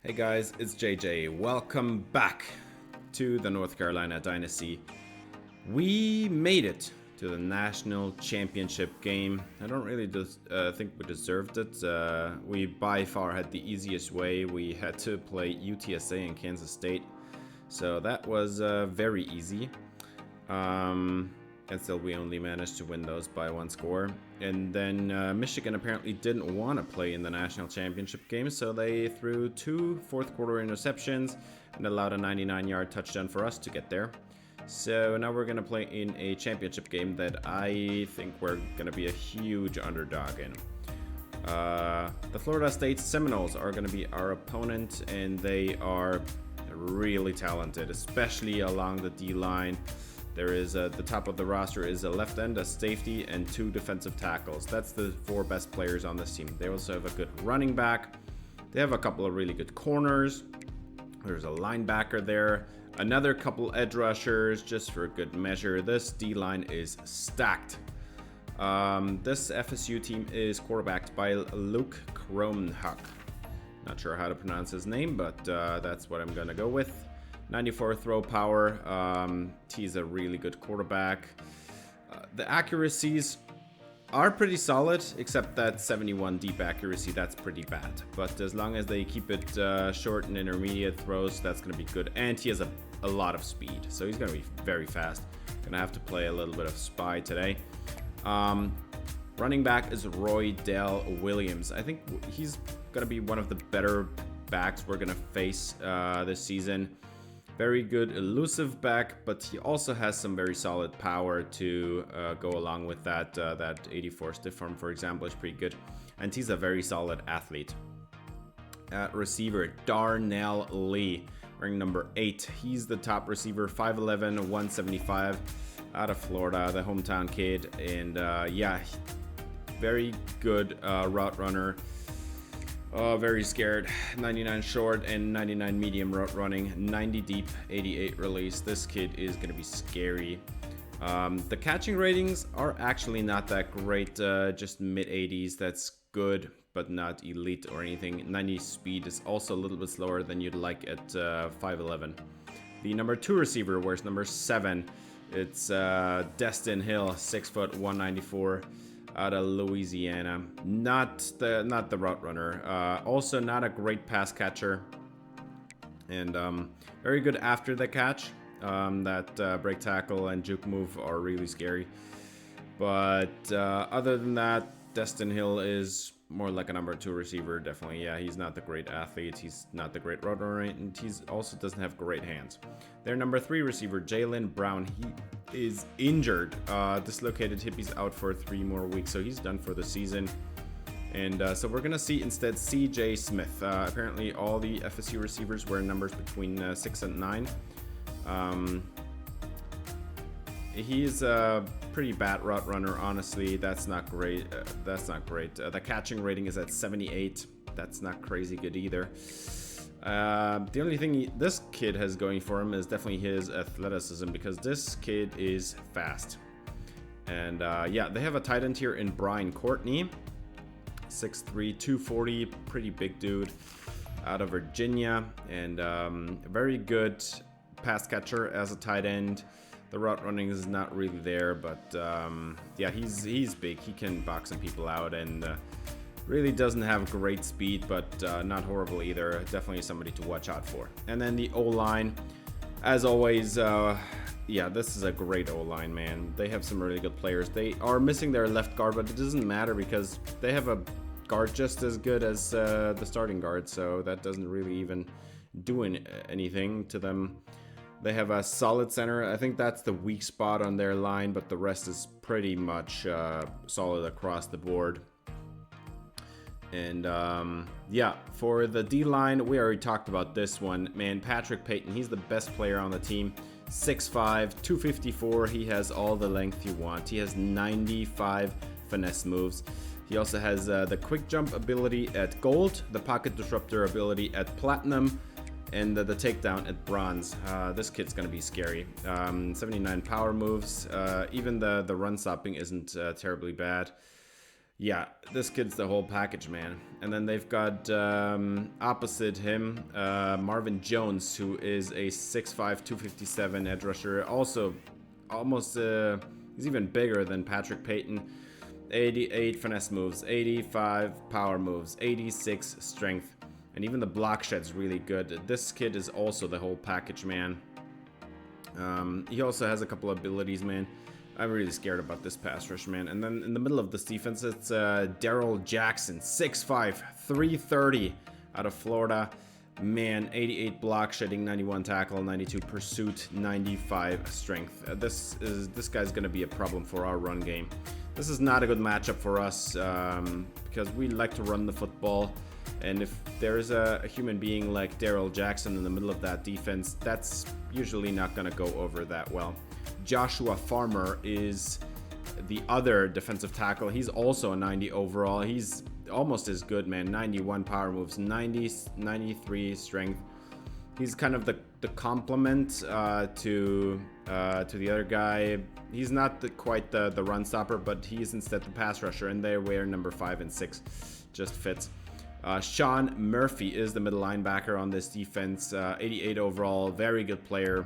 Hey guys, it's JJ. Welcome back to the North Carolina Dynasty. We made it to the national championship game. I don't really think we deserved it. We by far had the easiest way. We had to play UTSA and Kansas State, so that was very easy. And still we only managed to win those by one score. And then Michigan apparently didn't want to play in the national championship game, so they threw two fourth quarter interceptions and allowed a 99-yard touchdown for us to get there. So now we're going to play in a championship game that I think we're going to be a huge underdog in. The Florida State Seminoles are going to be our opponent, and they are really talented, especially along the D-line. There is the top of the roster is a left end, a safety, and two defensive tackles. That's the four best players on this team. They also have a good running back. They have a couple of really good corners. There's a linebacker there. Another couple edge rushers, just for good measure. This D-line is stacked. This FSU team is quarterbacked by Luke Kromenhoek. Not sure how to pronounce his name, but that's what I'm going to go with. 94 throw power. He's a really good quarterback. The accuracies are pretty solid, except that 71 deep accuracy, that's pretty bad. But as long as they keep it short and intermediate throws, that's going to be good. And he has a lot of speed, so he's going to be very fast. Going to have to play a little bit of spy today. Running back is Roy Dale Williams. I think he's going to be one of the better backs we're going to face this season. Very good elusive back, but he also has some very solid power to go along with that. That 84 stiff arm, for example, is pretty good. And he's a very solid athlete. At receiver, Darnell Lee, wearing number 8. He's the top receiver, 5'11", 175, out of Florida, the hometown kid. And yeah, very good route runner. Very scared. 99 short and 99 medium route running, 90 deep, 88 release. This kid is going to be scary. The catching ratings are actually not that great, just mid-80s. That's good, but not elite or anything. 90 speed is also a little bit slower than you'd like at 5'11". The number 2 receiver wears number 7. It's Destin Hill, 6 foot, 194. Out of Louisiana. Not the route runner. Also not a great pass catcher. And very good after the catch. That break tackle and juke move are really scary. But other than that, Destin Hill is more like a number 2 receiver, definitely. Yeah, he's not the great athlete. He's not the great route runner, and he also doesn't have great hands. Their number 3 receiver, Jalen Brown, he is injured. Dislocated hip. He's out for 3 more weeks, so he's done for the season. And so we're gonna see instead CJ Smith. Apparently all the FSU receivers wear numbers between 6 and 9. He's a pretty bad route runner, honestly. That's not great. The catching rating is at 78. That's not crazy good either. The only thing this kid has going for him is definitely his athleticism, because this kid is fast. And yeah, they have a tight end here in Brian Courtney, 6'3", 240, pretty big dude, out of Virginia, and very good pass catcher as a tight end. The route running is not really there, but yeah, he's big. He can box some people out, and really doesn't have great speed, but not horrible either. Definitely somebody to watch out for. And then the O-line, as always, yeah, this is a great O-line, man. They have some really good players. They are missing their left guard, but it doesn't matter because they have a guard just as good as the starting guard, so that doesn't really even do anything to them. They have a solid center. I think that's the weak spot on their line, but the rest is pretty much solid across the board. And yeah, for the D-line, we already talked about this one. Man, Patrick Payton, he's the best player on the team. 6'5", 254. He has all the length you want. He has 95 finesse moves. He also has the quick jump ability at gold, the pocket disruptor ability at platinum, and the takedown at bronze. This kid's gonna be scary. 79 power moves. Even the run stopping isn't terribly bad. Yeah, this kid's the whole package, man. And then they've got opposite him Marvin Jones, who is a 6'5", 257 edge rusher. Also, almost he's even bigger than Patrick Payton. 88 finesse moves, 85 power moves, 86 strength, and even the block shed's really good. This kid is also the whole package, man. He also has a couple abilities, man. I'm really scared about this pass rush, man. And then in the middle of this defense, it's Daryl Jackson, 6'5", 330 out of Florida. Man, 88 block shedding, 91 tackle, 92 pursuit, 95 strength. This guy's gonna be a problem for our run game. This is not a good matchup for us because we like to run the football. And if there's a human being like Daryl Jackson in the middle of that defense, that's usually not gonna go over that well. Joshua Farmer is the other defensive tackle. He's also a 90 overall. He's almost as good, man. 91 power moves, 93 strength. He's kind of the complement to the other guy. He's not quite the run stopper, but he's instead the pass rusher, and they wear number 5 and 6. Just fits. Sean Murphy is the middle linebacker on this defense. 88 overall, very good player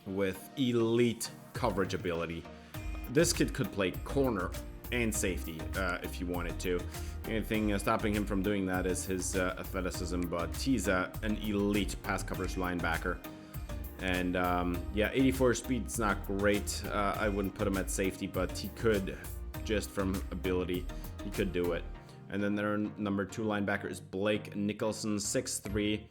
with elite coverage ability. This kid could play corner and safety if he wanted to. The only thing stopping him from doing that is his athleticism, but he's an elite pass coverage linebacker. And yeah, 84 speed's not great. I wouldn't put him at safety, but he could, just from ability, he could do it. And then their number 2 linebacker is Blake Nicholson, 6'3",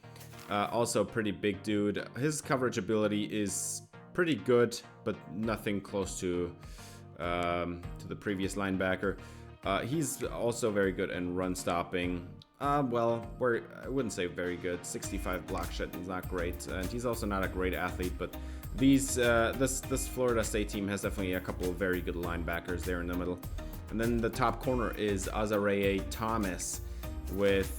also a pretty big dude. His coverage ability is pretty good, but nothing close to the previous linebacker. He's also very good in run stopping. Well, I wouldn't say very good. 65 block shed is not great, and he's also not a great athlete. But this Florida State team has definitely a couple of very good linebackers there in the middle. And then the top corner is Azariah Thomas with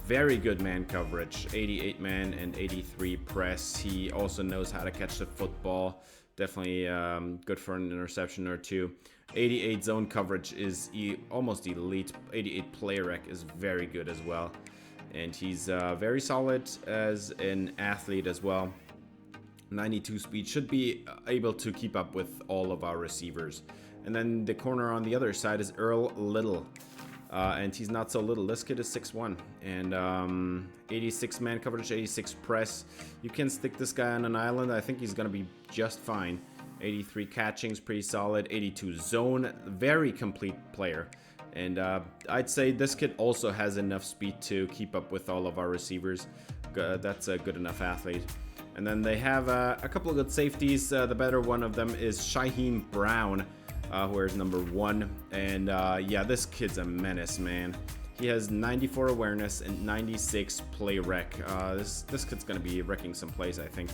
very good man coverage, 88 man and 83 press. He also knows how to catch the football. Definitely good for an interception or two. 88 zone coverage is almost elite. 88 play rec is very good as well. And he's very solid as an athlete as well. 92 speed, should be able to keep up with all of our receivers. And then the corner on the other side is Earl Little. And he's not so little. This kid is 6'1", and 86 man coverage, 86 press. You can stick this guy on an island. I think he's going to be just fine. 83 catching's pretty solid. 82 zone, very complete player. And I'd say this kid also has enough speed to keep up with all of our receivers. That's a good enough athlete. And then they have a couple of good safeties. The better one of them is Shaheem Brown, who wears number 1. And yeah, this kid's a menace, man. He has 94 awareness and 96 play rec. This kid's going to be wrecking some plays, I think.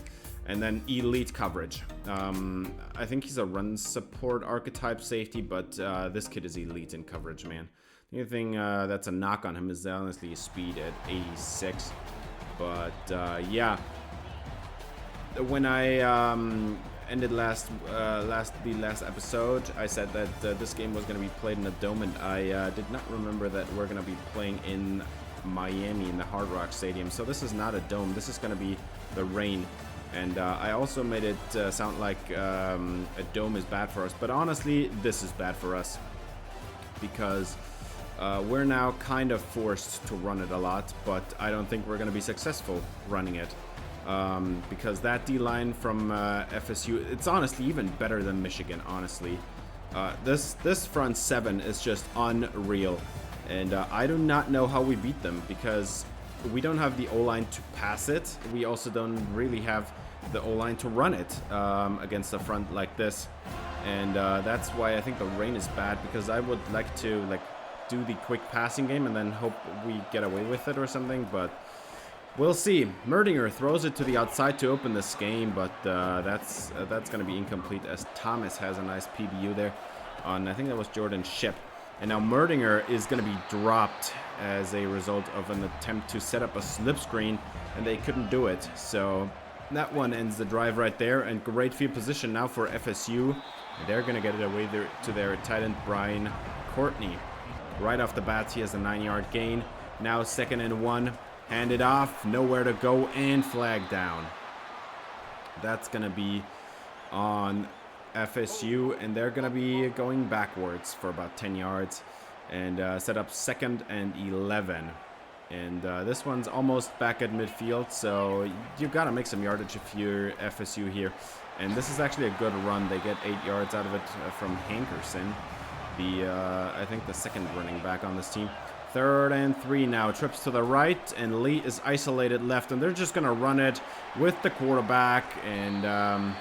And then elite coverage. I think he's a run support archetype safety, but this kid is elite in coverage, man. The only thing that's a knock on him is honestly his speed at 86. But yeah, when I ended the last episode, I said that this game was going to be played in a dome, and I did not remember that we're going to be playing in Miami in the Hard Rock Stadium. So this is not a dome. This is going to be the rain. And I also made it sound like a dome is bad for us. But honestly, this is bad for us because we're now kind of forced to run it a lot. But I don't think we're going to be successful running it. Because that D-line from FSU, it's honestly even better than Michigan, honestly. This front 7 is just unreal. And I do not know how we beat them because we don't have the O-line to pass it. We also don't really have the O-line to run it against a front like this. And that's why I think the rain is bad, because I would like to do the quick passing game and then hope we get away with it or something, but we'll see. Merdinger throws it to the outside to open this game, but that's going to be incomplete as Thomas has a nice PBU there on, I think that was Jordan Ship. And now Merdinger is going to be dropped as a result of an attempt to set up a slip screen, and they couldn't do it. So that one ends the drive right there, and great field position now for FSU. And they're going to get it away there to their tight end Brian Courtney. Right off the bat, he has a 9-yard gain. Now 2nd and 1. Hand it off. Nowhere to go. And flag down. That's going to be on FSU. And they're going to be going backwards for about 10 yards. And set up 2nd and 11. And this one's almost back at midfield. So you've got to make some yardage if you're FSU here. And this is actually a good run. They get 8 yards out of it from Hankerson. I think the second running back on this team. 3rd and 3 now. Trips to the right, and Lee is isolated left, and they're just going to run it with the quarterback. And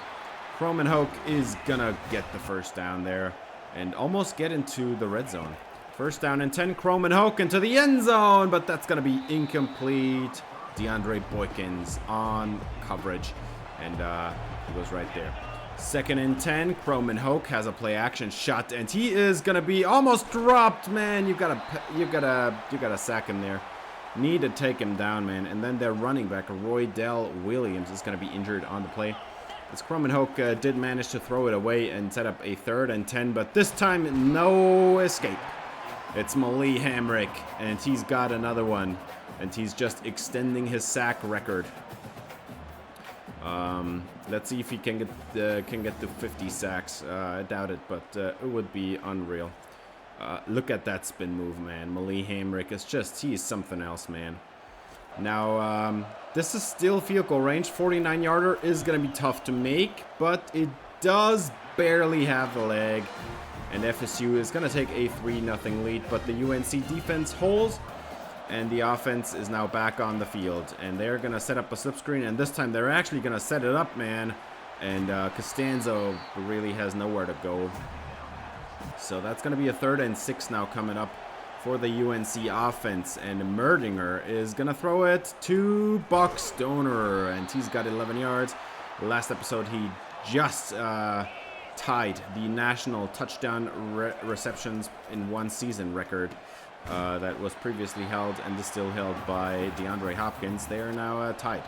Croman-Hoke is going to get the first down there and almost get into the red zone. 1st down and 10. Croman-Hoke into the end zone, but that's going to be incomplete. DeAndre Boykins on coverage, and he goes right there. 2nd and 10. Croman-Hoke has a play action shot, and he is gonna be almost dropped, man. You gotta sack him there. Need to take him down, man. And then their running back, Roydell Williams, is gonna be injured on the play. As Croman-Hoke did manage to throw it away and set up a 3rd and 10, but this time no escape. It's Malik Hamrick, and he's got another one, and he's just extending his sack record. Let's see if he can get to 50 sacks. I doubt it, but it would be unreal. Look at that spin move, man. Malik Hamrick is he's something else, man. Now, this is still field goal range. 49-yarder is going to be tough to make, but it does barely have the leg. And FSU is going to take a 3-0 lead, but the UNC defense holds. And the offense is now back on the field. And they're going to set up a slip screen. And this time they're actually going to set it up, man. And Costanzo really has nowhere to go. So that's going to be a 3rd and 6 now coming up for the UNC offense. And Merdinger is going to throw it to Buck Stoner. And he's got 11 yards. Last episode he just tied the national touchdown receptions in one season record. That was previously held and is still held by DeAndre Hopkins. They are now tied.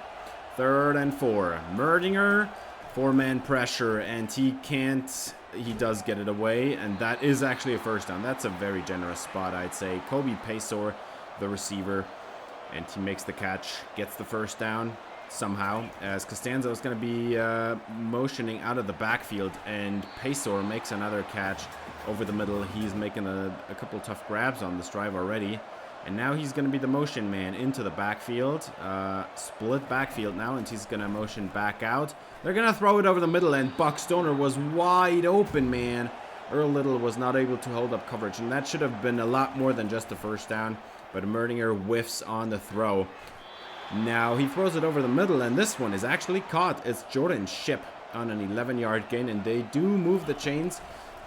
3rd and 4. Merdinger, 4-man pressure, and he does get it away, and that is actually a 1st down. That's a very generous spot, I'd say. Kobe Pesor, the receiver, and he makes the catch, gets the 1st down somehow, as Costanzo is going to be motioning out of the backfield, and Pesor makes another catch over the middle. He's making a couple tough grabs on this drive already. And now he's going to be the motion man into the backfield. Split backfield now, and he's going to motion back out. They're going to throw it over the middle, and Buck Stoner was wide open, man. Earl Little was not able to hold up coverage, and that should have been a lot more than just a 1st down. But Merdinger whiffs on the throw. Now he throws it over the middle, and this one is actually caught. It's Jordan Shipp on an 11-yard gain, and they do move the chains.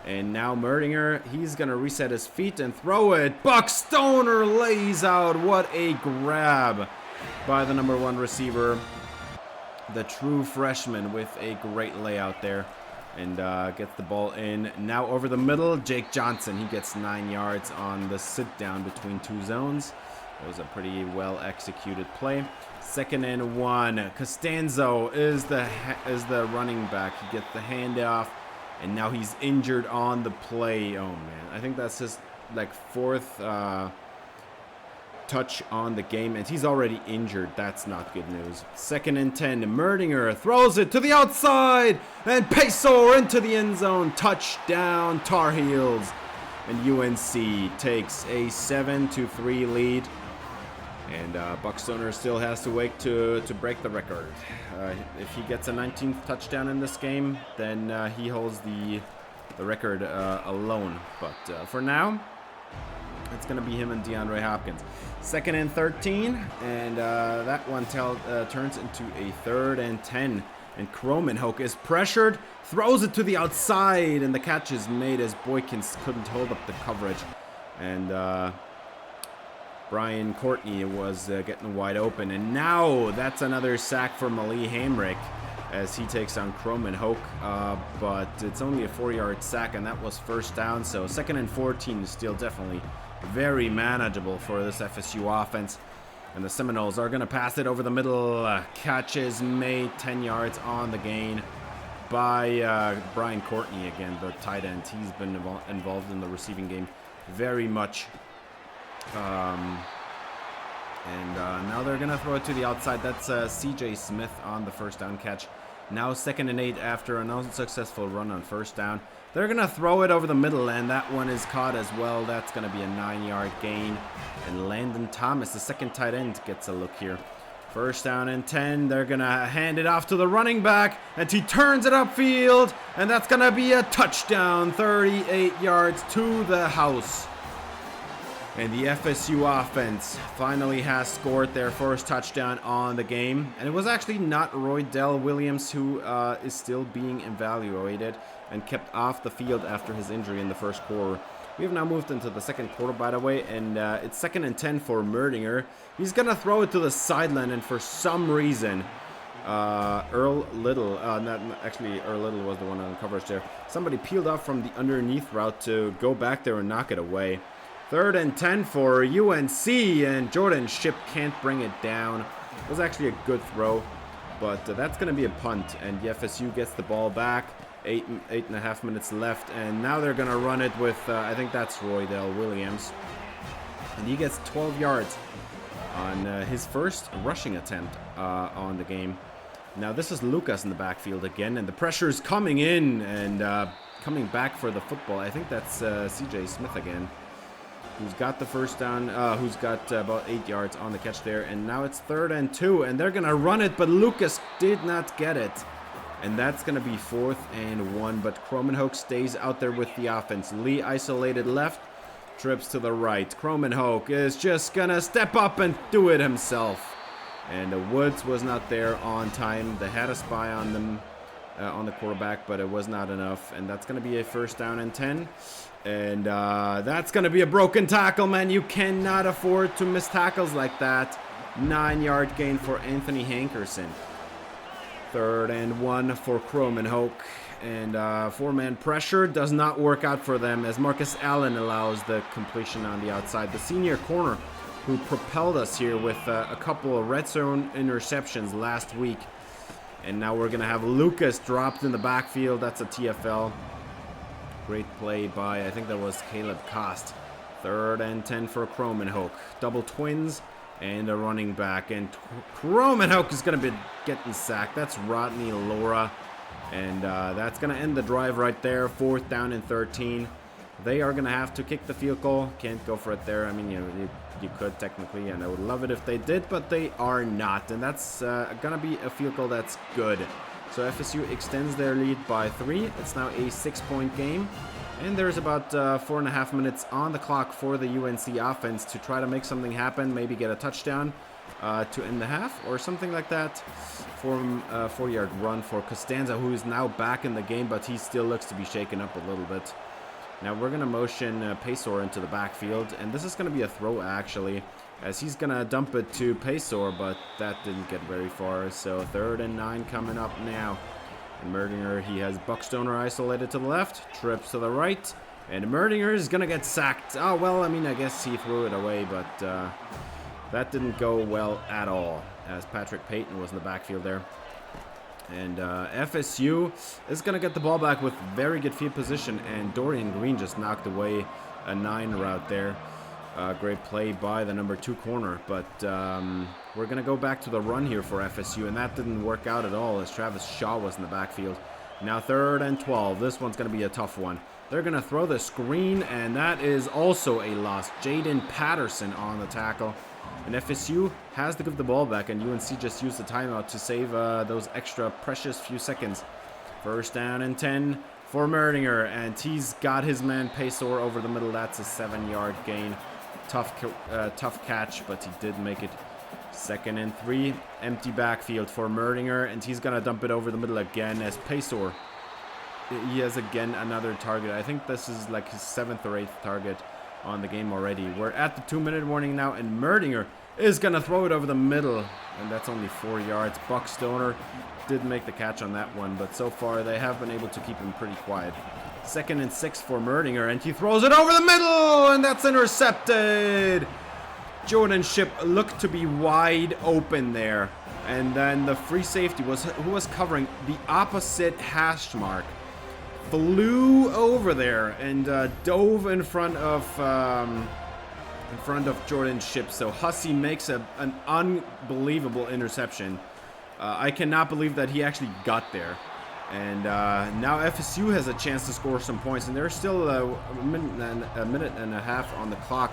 And now Merdinger, he's going to reset his feet and throw it. Buck Stoner lays out. What a grab by the number 1 receiver. The true freshman with a great layout there. And gets the ball in. Now over the middle, Jake Johnson. He gets 9 yards on the sit down between 2 zones. It was a pretty well executed play. 2nd and 1. Costanzo is the running back. He gets the handoff. And now he's injured on the play. Oh, man. I think that's his, 4th touch on the game. And he's already injured. That's not good news. 2nd and 10. Merdinger throws it to the outside. And Pesor into the end zone. Touchdown, Tar Heels. And UNC takes a 7-3 lead. And Buck Stoner still has to wait to break the record. If he gets a 19th touchdown in this game, then he holds the record alone. But for now, it's going to be him and DeAndre Hopkins. 2nd and 13, and that one turns into a 3rd and 10. And Croman-Hoke is pressured, throws it to the outside, and the catch is made as Boykins couldn't hold up the coverage. And Brian Courtney was getting wide open. And now that's another sack for Malik Hamrick as he takes on Croman-Hoke. But it's only a 4-yard sack, and that was 1st down. So 2nd and 14 is still definitely very manageable for this FSU offense. And the Seminoles are going to pass it over the middle. Catch is made, 10 yards on the gain by Brian Courtney again, the tight end. He's been involved in the receiving game very much. Now they're going to throw it to the outside. That's CJ Smith on the first down catch. Now 2nd and 8 after an unsuccessful run on first down. They're going to throw it over the middle, and that one is caught as well. That's going to be a 9-yard gain. And Landon Thomas, the second tight end, gets a look here. First down and 10. They're going to hand it off to the running back, and he turns it upfield, and that's going to be a touchdown. 38 yards to the house. And the FSU offense finally has scored their first touchdown on the game. And it was actually not Roydell Williams, who is still being evaluated and kept off the field after his injury in the first quarter. We have now moved into the second quarter, by the way, and it's 2nd and 10 for Merdinger. He's going to throw it to the sideline, and for some reason, Earl Little, Earl Little was the one on coverage there. Somebody peeled off from the underneath route to go back there and knock it away. 3rd and 10 for UNC, and Jordan Shipp can't bring it down. It was actually a good throw, but that's going to be a punt, and the FSU gets the ball back. 8.5 minutes left, and now they're going to run it with, I think that's Roydell Williams. And he gets 12 yards on his first rushing attempt on the game. Now this is Lucas in the backfield again, and the pressure is coming in and coming back for the football. I think that's CJ Smith again, who's got the first down, who's got about 8 yards on the catch there. And now it's 3rd and 2, and they're going to run it, but Lucas did not get it. And that's going to be 4th and 1, but Kromenhoek stays out there with the offense. Lee isolated left, trips to the right. Kromenhoek is just going to step up and do it himself. And Woods was not there on time. They had a spy on them, on the quarterback, but it was not enough. And that's going to be a 1st down and 10. And that's going to be a broken tackle, man. You cannot afford to miss tackles like that. 9-yard gain for Anthony Hankerson. 3rd and 1 for Kromenhoek. And 4-man pressure does not work out for them as Marcus Allen allows the completion on the outside. The senior corner who propelled us here with a couple of red zone interceptions last week. And now we're going to have Lucas dropped in the backfield. That's a TFL. Great play by, I think that was Caleb Kost. 3rd and 10 for Kromenhoek. Double twins and a running back. And Kromenhoek is going to be getting sacked. That's Rodney Laura. And that's going to end the drive right there. 4th down and 13. They are going to have to kick the field goal. Can't go for it there. I mean, you could technically, and I would love it if they did, but they are not. And that's going to be a field goal that's good. So FSU extends their lead by 3. It's now a 6-point game. And there's about 4.5 minutes on the clock for the UNC offense to try to make something happen, maybe get a touchdown to end the half or something like that. From a 40-yard run for Costanza, who is now back in the game, but he still looks to be shaken up a little bit. Now we're going to motion Paysor into the backfield, and this is going to be a throw actually, as he's going to dump it to Paysor, but that didn't get very far. So 3rd and 9 coming up now. And Merdinger, he has Buckstoner isolated to the left, trips to the right, and Merdinger is going to get sacked. Oh, well, I mean, I guess he threw it away, but that didn't go well at all, as Patrick Payton was in the backfield there. And FSU is going to get the ball back with very good field position, and Dorian Green just knocked away a 9 route there. Great play by the number 2 corner, but we're going to go back to the run here for FSU, and that didn't work out at all as Travis Shaw was in the backfield. Now 3rd and 12. This one's going to be a tough one. They're going to throw the screen, and that is also a loss. Jaden Patterson on the tackle. And FSU has to give the ball back, and UNC just used the timeout to save those extra precious few seconds. 1st down and 10 for Merdinger, and he's got his man Paysor over the middle. That's a 7-yard gain. Tough catch, but he did make it. 2nd and 3, empty backfield for Merdinger, and he's going to dump it over the middle again as Paysor. He has again another target. I think this is like his 7th or 8th target on the game already. We're at the 2-minute warning now, and Merdinger is going to throw it over the middle, and that's only 4 yards. Buckstoner did make the catch on that one, but so far they have been able to keep him pretty quiet. 2nd and 6 for Merdinger, and he throws it over the middle, and that's intercepted. Jordan Shipp looked to be wide open there, and then the free safety who was covering the opposite hash mark flew over there and dove in front of Jordan's ship. So Hussey makes an unbelievable interception. I cannot believe that he actually got there. And now FSU has a chance to score some points, and there's still a minute and a half on the clock.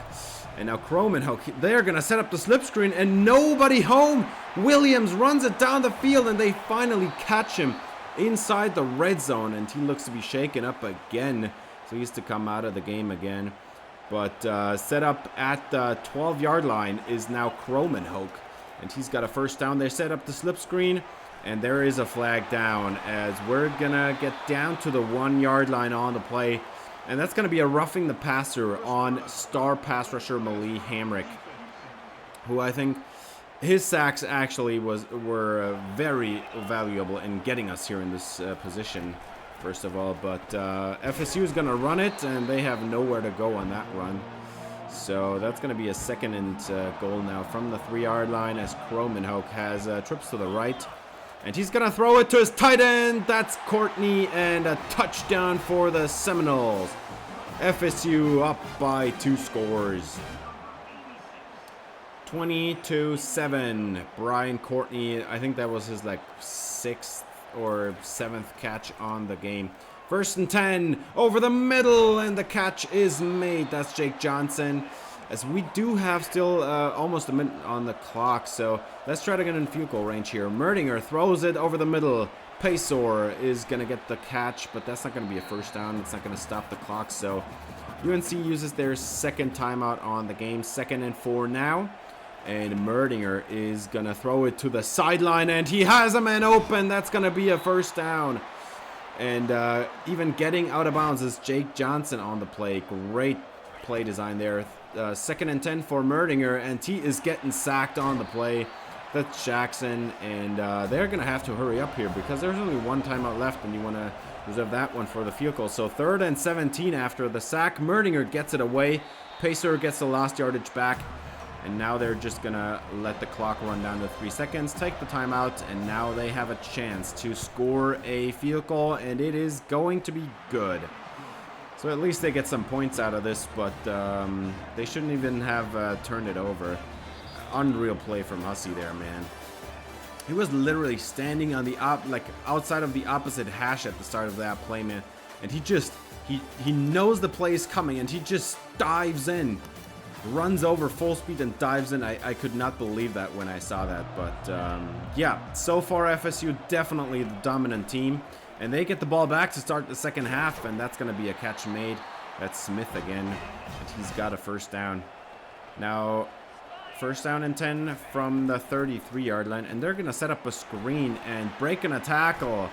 And now Cromenhoek, they're going to set up the slip screen, and nobody home. Williams runs it down the field, and they finally catch him inside the red zone, and he looks to be shaken up again. So he has to come out of the game again. But set up at the 12-yard line is now Cromenhoek, and he's got a first down. They set up the slip screen, and there is a flag down as we're going to get down to the 1-yard line on the play. And that's going to be a roughing the passer on star pass rusher Malik Hamrick, who I think his sacks actually were very valuable in getting us here in this position, first of all. But FSU is going to run it, and they have nowhere to go on that run. So that's going to be a 2nd and goal now from the 3-yard line as Cromenhoek has trips to the right. And he's going to throw it to his tight end. That's Courtney, and a touchdown for the Seminoles. FSU up by 2 scores. 20-7. Brian Courtney, I think that was his like 6th or 7th catch on the game. 1st and 10 over the middle, and the catch is made. That's Jake Johnson. As we do have still almost a minute on the clock, so let's try to get in field goal range here. Merdinger throws it over the middle. Pesor is going to get the catch, but that's not going to be a first down. It's not going to stop the clock, so UNC uses their 2nd timeout on the game. 2nd and 4 now, and Merdinger is going to throw it to the sideline, and he has a man open. That's going to be a first down. And even getting out of bounds is Jake Johnson on the play. Great play design there. 2nd and 10 for Merdinger, and he is getting sacked on the play. That's Jackson, and they're going to have to hurry up here because there's only 1 timeout left, and you want to reserve that one for the field goal. So 3rd and 17 after the sack. Merdinger gets it away. Pacer gets the last yardage back, and now they're just going to let the clock run down to 3 seconds, take the timeout, and now they have a chance to score a field goal, and it is going to be good. So at least they get some points out of this, but they shouldn't even have turned it over. Unreal play from Hussey there, man. He was literally standing on the outside of the opposite hash at the start of that play, man. And he knows the play is coming, and he just dives in, runs over full speed and dives in. I could not believe that when I saw that, but yeah. So far, FSU definitely the dominant team. And they get the ball back to start the 2nd half, and that's going to be a catch made. That's Smith again, and he's got a first down. Now, 1st down and 10 from the 33-yard line, and they're going to set up a screen, and breaking a tackle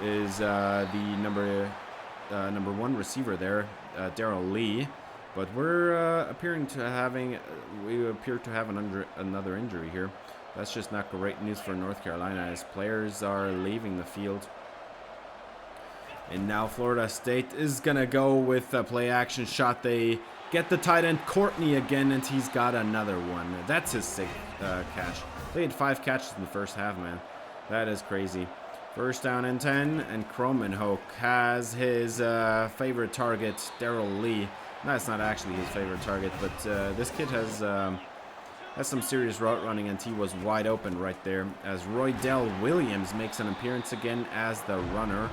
is the number 1 receiver there, Darrell Lee. But we appear to have another injury here. That's just not great news for North Carolina as players are leaving the field. And now Florida State is going to go with a play action shot. They get the tight end Courtney again, and he's got another one. That's his 6th catch. They had 5 catches in the first half, man. That is crazy. 1st down and 10, and Cromenhoek has his favorite target, Darrell Lee. That's not actually his favorite target, but this kid has some serious route running, and he was wide open right there as Roydell Williams makes an appearance again as the runner.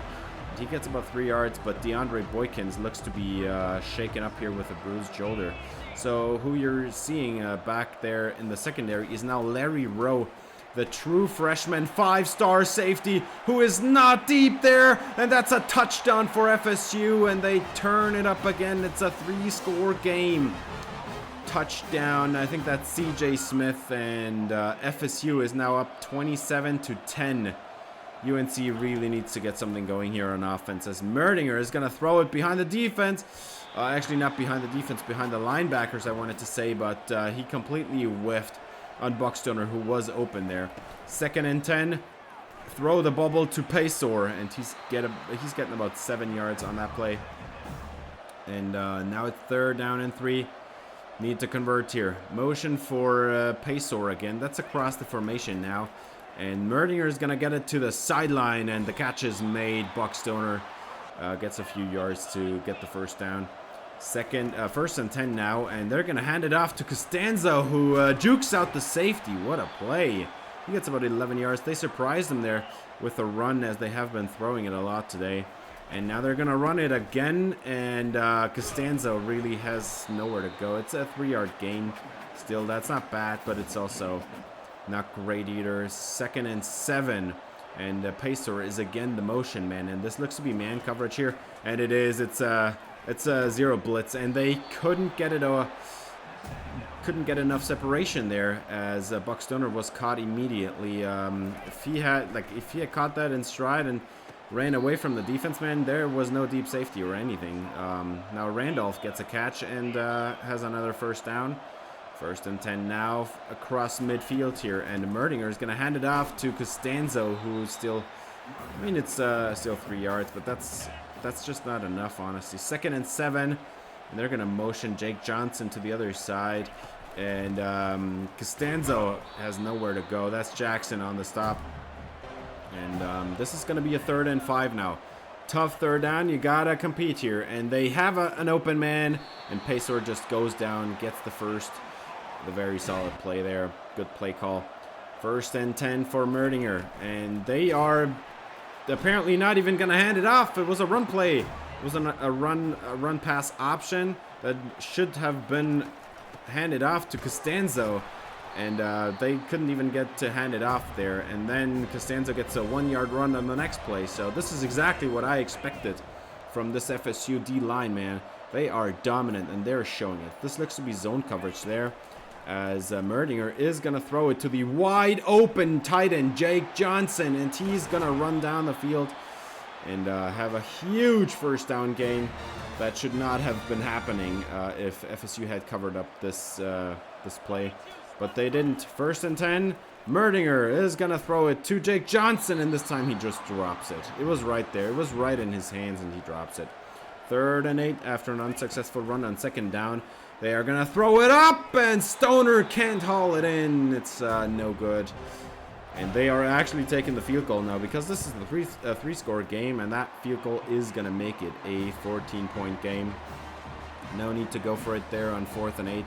He gets about 3 yards, but DeAndre Boykins looks to be shaken up here with a bruised shoulder. So who you're seeing back there in the secondary is now Larry Rowe, the true freshman 5-star safety who is not deep there. And that's a touchdown for FSU, and they turn it up again. It's a 3-score game. Touchdown. I think that's CJ Smith, and FSU is now up 27-10. UNC really needs to get something going here on offense as Merdinger is going to throw it behind the defense. Actually, not behind the defense, behind the linebackers, I wanted to say, but he completely whiffed on Buckstoner, who was open there. 2nd and 10. Throw the bubble to Pesor, and he's getting about 7 yards on that play. And now it's 3rd down and 3. Need to convert here. Motion for Pesor again. That's across the formation now. And Merdinger is going to get it to the sideline, and the catch is made. Buckstoner Gets a few yards to get the first down. First and 10 now, and they're going to hand it off to Costanzo, who jukes out the safety. What a play. He gets about 11 yards. They surprised him there with a run, as they have been throwing it a lot today. And now they're going to run it again, and Costanzo really has nowhere to go. It's a 3-yard gain. Still, that's not bad, but it's also not great either. 2nd and 7. And Pacer is again the motion man, and this looks to be man coverage here, and it is. It's a zero blitz, and they couldn't get enough separation there, as Buck Stoner was caught immediately. If he had caught that in stride and ran away from the defense man, there was no deep safety or anything. Now Randolph gets a catch and has another first down. 1st and 10 now across midfield here, and Merdinger is going to hand it off to Costanzo, who's still, I mean, it's still 3 yards, but that's just not enough, honestly. 2nd and 7, and they're going to motion Jake Johnson to the other side, and Costanzo has nowhere to go. That's Jackson on the stop, and this is going to be a 3rd and 5 now. Tough 3rd down, you gotta compete here, and they have an open man, and Pacer just goes down, gets the first. The very solid play there. Good play call. 1st and 10 for Merdinger, and they are apparently not even going to hand it off. It was a run play. It was a run pass option that should have been handed off to Costanzo, and they couldn't even get to hand it off there. And then Costanzo gets a 1-yard run on the next play. So this is exactly what I expected from this FSU D line, man. They are dominant, and they're showing it. This looks to be zone coverage there, as Merdinger is going to throw it to the wide open tight end Jake Johnson, and he's going to run down the field and have a huge first down gain. That should not have been happening if FSU had covered up this play, but they didn't. 1st and 10, Merdinger is going to throw it to Jake Johnson, and this time he just drops it. It was right there. It was right in his hands, and he drops it. 3rd and 8 after an unsuccessful run on 2nd down. They are going to throw it up, and Stoner can't haul it in. It's no good. And they are actually taking the field goal now, because this is the three-score game, and that field goal is going to make it a 14-point game. No need to go for it there on 4th and 8.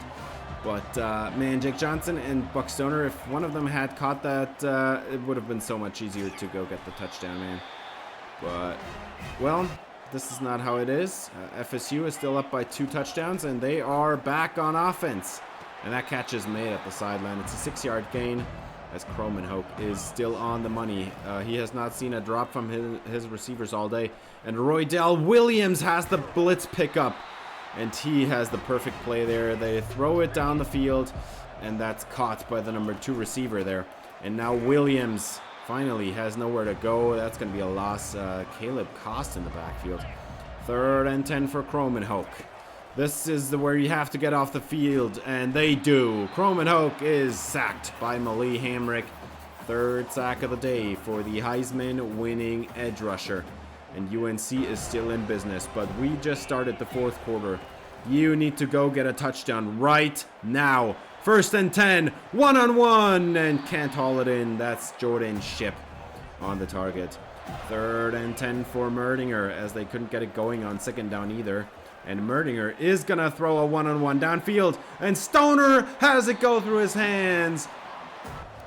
But, man, Jake Johnson and Buck Stoner, if one of them had caught that, it would have been so much easier to go get the touchdown, man. But, well, this is not how it is. FSU is still up by 2 touchdowns, and they are back on offense. And that catch is made at the sideline. It's a 6-yard gain, as Cromanhoek is still on the money. He has not seen a drop from his receivers all day. And Roydell Williams has the blitz pickup, and he has the perfect play there. They throw it down the field, and that's caught by the number 2 receiver there. And now Williams finally has nowhere to go. That's going to be a loss. Caleb Cost in the backfield. 3rd and 10 for Cromanhoek. This is where you have to get off the field, and they do. Cromanhoek is sacked by Malik Hamrick. 3rd sack of the day for the Heisman-winning edge rusher. And UNC is still in business, but we just started the 4th quarter. You need to go get a touchdown right now. 1st and 10, one-on-one, and can't haul it in. That's Jordan Shipp on the target. 3rd and 10 for Merdinger, as they couldn't get it going on 2nd down either. And Merdinger is going to throw a one-on-one downfield, and Stoner has it go through his hands.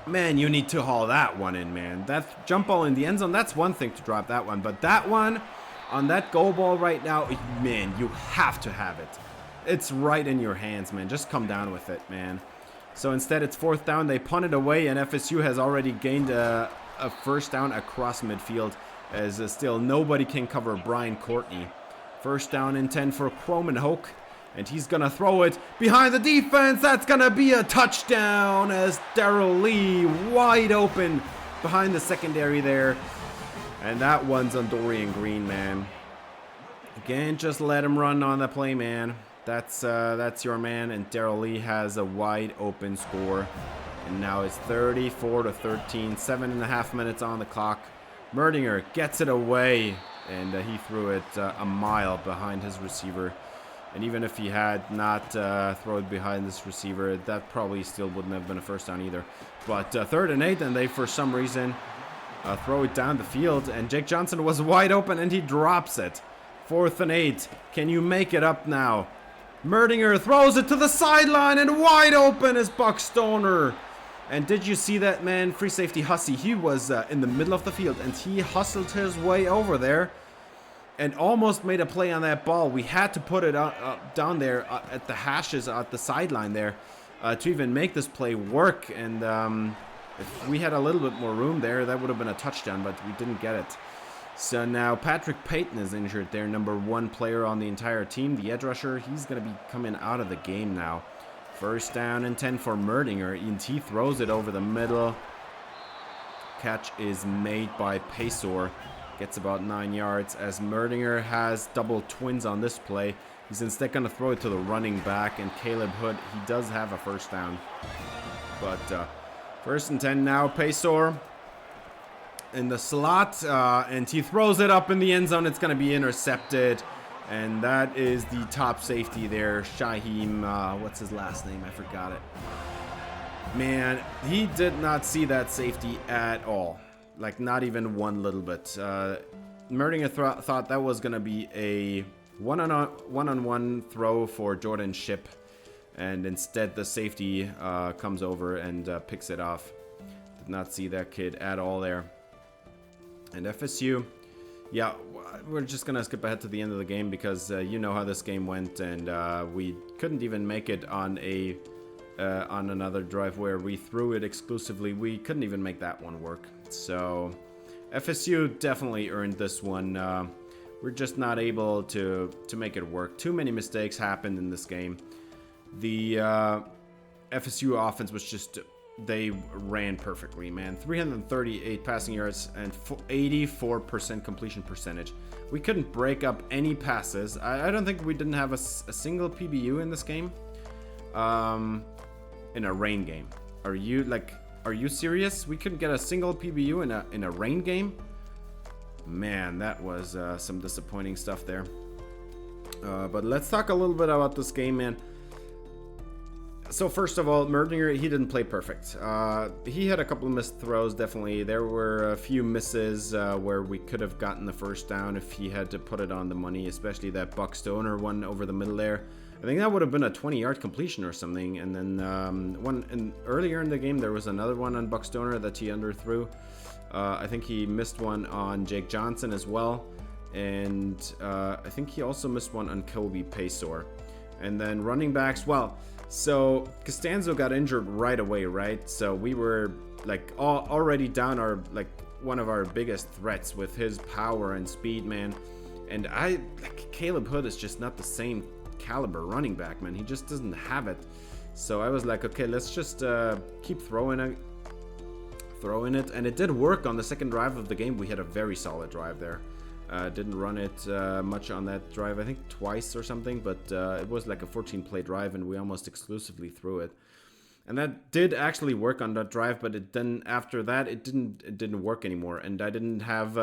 Man, you need to haul that one in, man. That jump ball in the end zone, that's one thing to drop that one. But that one, on that goal ball right now, man, you have to have it. It's right in your hands, man. Just come down with it, man. So instead, it's 4th down. They punt it away, and FSU has already gained a first down across midfield, as still nobody can cover Brian Courtney. 1st down and 10 for Cromanhoek, and he's going to throw it behind the defense. That's going to be a touchdown, as Darrell Lee wide open behind the secondary there. And that one's on Dorian Green, man. Again, just let him run on the play, man. That's your man, and Darrell Lee has a wide open score. And now it's 34-13, 7.5 minutes on the clock. Merdinger gets it away, and he threw it a mile behind his receiver. And even if he had not thrown it behind this receiver, that probably still wouldn't have been a first down either. But 3rd and 8, and they, for some reason, throw it down the field. And Jake Johnson was wide open, and he drops it. 4th and 8. Can you make it up now? Merdinger throws it to the sideline and wide open is Buck Stoner. And did you see that, man? Free safety Hussey. He was in the middle of the field and he hustled his way over there and almost made a play on that ball. We had to put it down there at the hashes at the sideline there to even make this play work. And if we had a little bit more room there, that would have been a touchdown, but we didn't get it. So now Patrick Payton is injured there, number 1 player on the entire team. The edge rusher, he's going to be coming out of the game now. 1st down and 10 for Merdinger. ENT throws it over the middle. Catch is made by Pesor. Gets about 9 yards as Merdinger has double twins on this play. He's instead going to throw it to the running back, and Caleb Hood, he does have a 1st down. But 1st and 10 now. Pesor in the slot, and he throws it up in the end zone. It's going to be intercepted, and that is the top safety there, Shaheem. What's his last name? I forgot it. Man, he did not see that safety at all. Like, not even one little bit. Merdinger thought that was going to be a one-on-one throw for Jordan Shipp, and instead the safety comes over and picks it off. Did not see that kid at all there. And FSU, yeah, we're just going to skip ahead to the end of the game because you know how this game went, and we couldn't even make it on on another drive where we threw it exclusively. We couldn't even make that one work. So FSU definitely earned this one. We're just not able to make it work. Too many mistakes happened in this game. The FSU offense was just... They ran perfectly, man. 338 passing yards and 84% completion percentage. We couldn't break up any passes. I don't think we didn't have a single PBU in this game. In a rain game. Are you serious? We couldn't get a single PBU in a rain game? Man, that was some disappointing stuff there. But let's talk a little bit about this game, man. So first of all, Merdinger, he didn't play perfect. He had a couple of missed throws, definitely. There were a few misses where we could have gotten the 1st down if he had to put it on the money, especially that Buck Stoner one over the middle there. I think that would have been a 20-yard completion or something. And then earlier in the game, there was another one on Buck Stoner that he underthrew. I think he missed one on Jake Johnson as well. And I think he also missed one on Kobe Pesor. And then running backs, well... So Costanzo got injured right away, right? So we were like already down one of our biggest threats with his power and speed, man. And Caleb Hood is just not the same caliber running back, man. He just doesn't have it. So I was like, okay, let's just keep throwing it, and it did work on the 2nd drive of the game. We had a very solid drive there. Didn't run it much on that drive, I think twice or something, but it was like a 14-play drive and we almost exclusively threw it. And that did actually work on that drive, but after that it didn't work anymore, and I didn't have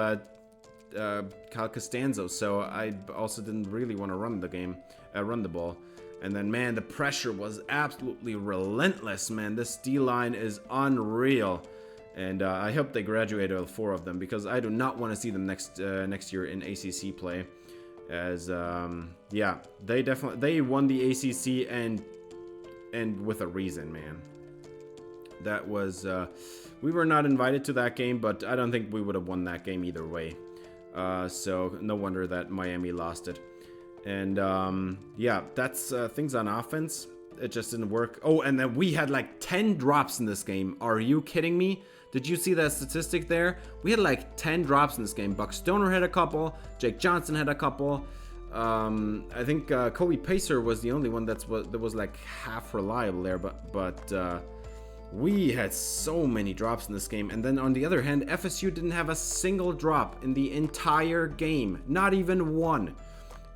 Kyle Costanzo, so I also didn't really want to run the ball. And then, man, the pressure was absolutely relentless, man. This D-line is unreal. And I hope they graduate all 4 of them, because I do not want to see them next year in ACC play. As yeah, they won the ACC and with a reason, man. That was we were not invited to that game, but I don't think we would have won that game either way. So no wonder that Miami lost it. And yeah, that's things on offense. It just didn't work. Oh, and then we had like 10 drops in this game. Are you kidding me? Did you see that statistic there? We had like 10 drops in this game. Buck Stoner had a couple. Jake Johnson had a couple. I think Kobe Pacer was the only one that was like half reliable there. But we had so many drops in this game. And then on the other hand, FSU didn't have a single drop in the entire game. Not even one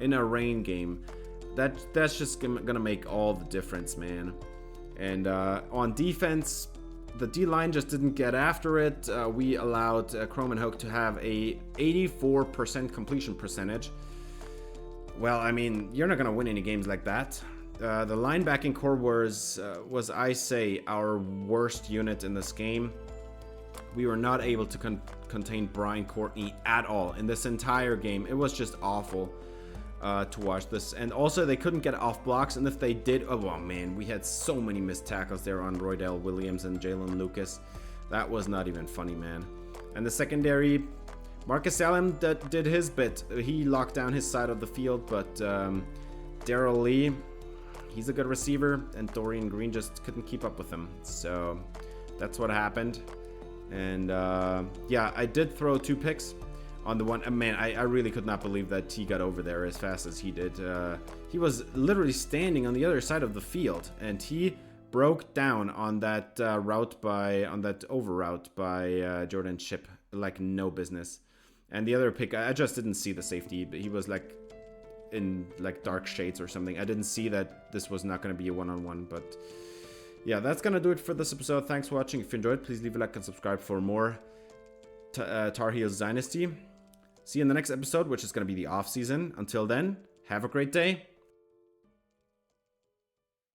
in a rain game. That's just gonna make all the difference, man. And on defense, the D-line just didn't get after it. We allowed Chrome and Hoke to have a 84% completion percentage. Well, I mean, you're not gonna win any games like that. The linebacking core was I say, our worst unit in this game. We were not able to contain Brian Courtney at all in this entire game. It was just awful. to watch this. And also, they couldn't get off blocks, and if they did, oh man, we had so many missed tackles there on Roydell Williams and Jalen Lucas. That was not even funny, man. And the secondary, Marcus Salem did his bit. He locked down his side of the field, but Darrell Lee, he's a good receiver, and Dorian Green just couldn't keep up with him. So that's what happened. And yeah, I did throw 2 picks on the one. Man, I really could not believe that he got over there as fast as he did. He was literally standing on the other side of the field, and he broke down on that over route by Jordan Chip like no business. And the other pick, I just didn't see the safety, but he was like in like dark shades or something. I didn't see that this was not going to be a one-on-one, but yeah, that's gonna do it for this episode. Thanks for watching. If you enjoyed, please leave a like and subscribe for more Tar Heels Dynasty. See you in the next episode, which is gonna be the off season. Until then, have a great day.